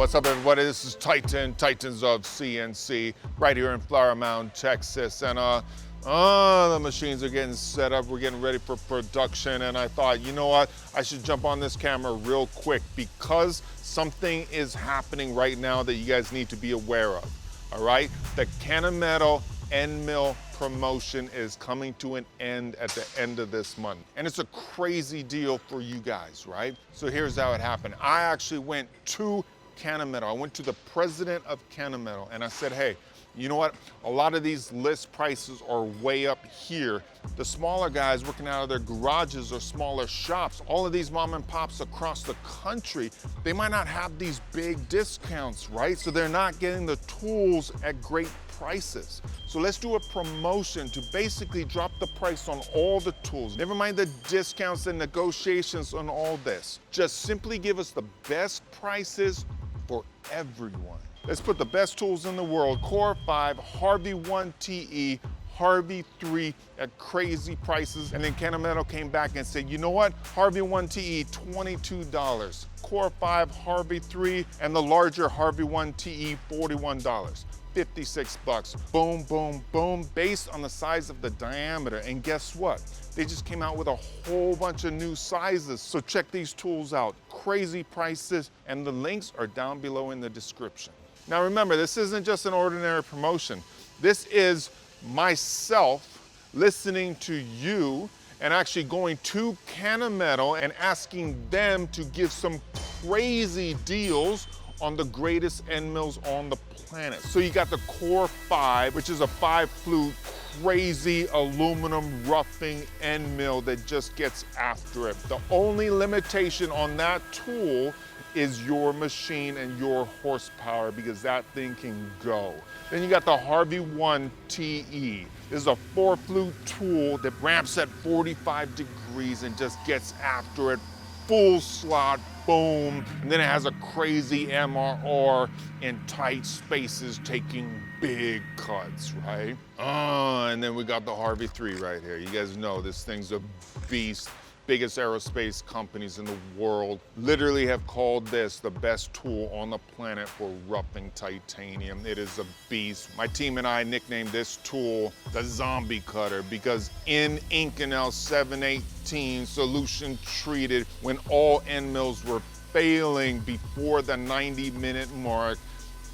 What's up, everybody? This is Titans of CNC, right here in Flower Mound, Texas. And the machines are getting set up. We're getting ready for production. And I thought, you know what? I should jump on this camera real quick because something is happening right now that you guys need to be aware of. All right? The Kennametal end mill promotion is coming to an end at the end of this month. And it's a crazy deal for you guys, right? So here's how it happened. I actually went to Kennametal. I went to the president of Kennametal and I said, hey, you know what? A lot of these list prices are way up here. The smaller guys working out of their garages or smaller shops, all of these mom and pops across the country, they might not have these big discounts, right? So they're not getting the tools at great prices. So let's do a promotion to basically drop the price on all the tools. Never mind the discounts and negotiations on all this. Just simply give us the best prices for everyone. Let's put the best tools in the world, Core 5, Harvey 1 TE, Harvey 3 at crazy prices. And then Kennametal came back and said, you know what? Harvey 1 TE, $22. Core 5, Harvey 3, and the larger Harvey 1 TE, $41. 56 bucks. Boom, boom, boom, based on the size of the diameter. And guess what? They just came out with a whole bunch of new sizes. So check these tools out. Crazy prices, and the links are down below in the description. Now remember, this isn't just an ordinary promotion. This is myself listening to you and actually going to Kennametal and asking them to give some crazy deals on the greatest end mills on the planet. So you got the Core 5, which is a 5-flute, crazy aluminum roughing end mill that just gets after it. The only limitation on that tool is your machine and your horsepower, because that thing can go. Then you got the Harvey 1 TE. This is a 4-flute tool that ramps at 45 degrees and just gets after it. Full slot, boom. And then it has a crazy MRR in tight spaces, taking big cuts, right? And then we got the Harvey 3 right here. You guys know this thing's a beast. Biggest aerospace companies in the world literally have called this the best tool on the planet for roughing titanium. It is a beast. My team and I nicknamed this tool the zombie cutter because in Inconel 718 solution treated when all end mills were failing before the 90-minute mark,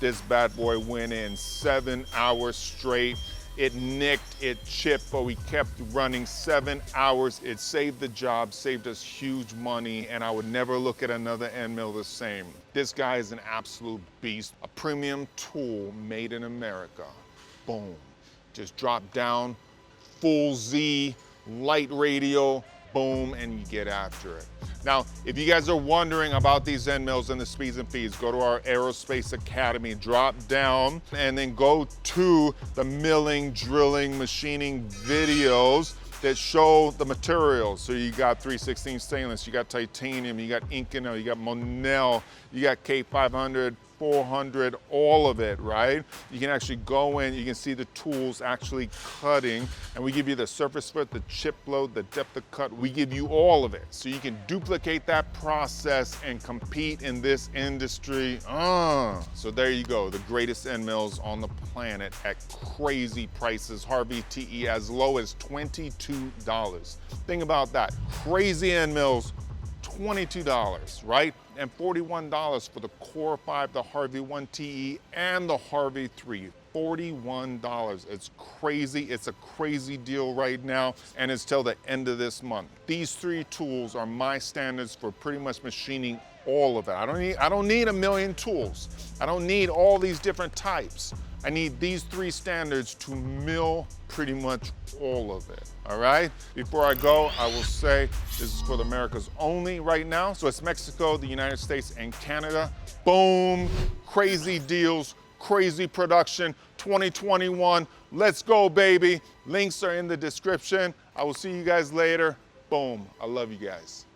this bad boy went in 7 hours straight. It nicked, it chipped, but we kept running 7 hours. It saved the job, saved us huge money, and I would never look at another end mill the same. This guy is an absolute beast, a premium tool made in America. Boom, just drop down, full Z, light radio, boom, and you get after it. Now, if you guys are wondering about these end mills and the speeds and feeds, go to our Aerospace Academy, drop down, and then go to the milling, drilling, machining videos that show the materials. So you got 316 stainless, you got titanium, you got Inconel, you got Monel, you got K500, 400, all of it, right? You can actually go in, you can see the tools actually cutting, and we give you the surface foot, the chip load, the depth of cut. We give you all of it. So you can duplicate that process and compete in this industry. So there you go, the greatest end mills on the planet at crazy prices. Harvey TE as low as $22. Think about that, crazy end mills, $22, right? And $41 for the Core 5, the Harvey 1 TE, and the Harvey 3. $41. It's crazy. It's a crazy deal right now, and it's till the end of this month. These 3 tools are my standards for pretty much machining all of it. I don't need a million tools. I don't need all these different types. I need these 3 standards to mill pretty much all of it, all right? Before I go, I will say this is for the Americas only right now. So it's Mexico, the United States, and Canada. Boom, crazy deals, crazy production, 2021. Let's go, baby. Links are in the description. I will see you guys later. Boom, I love you guys.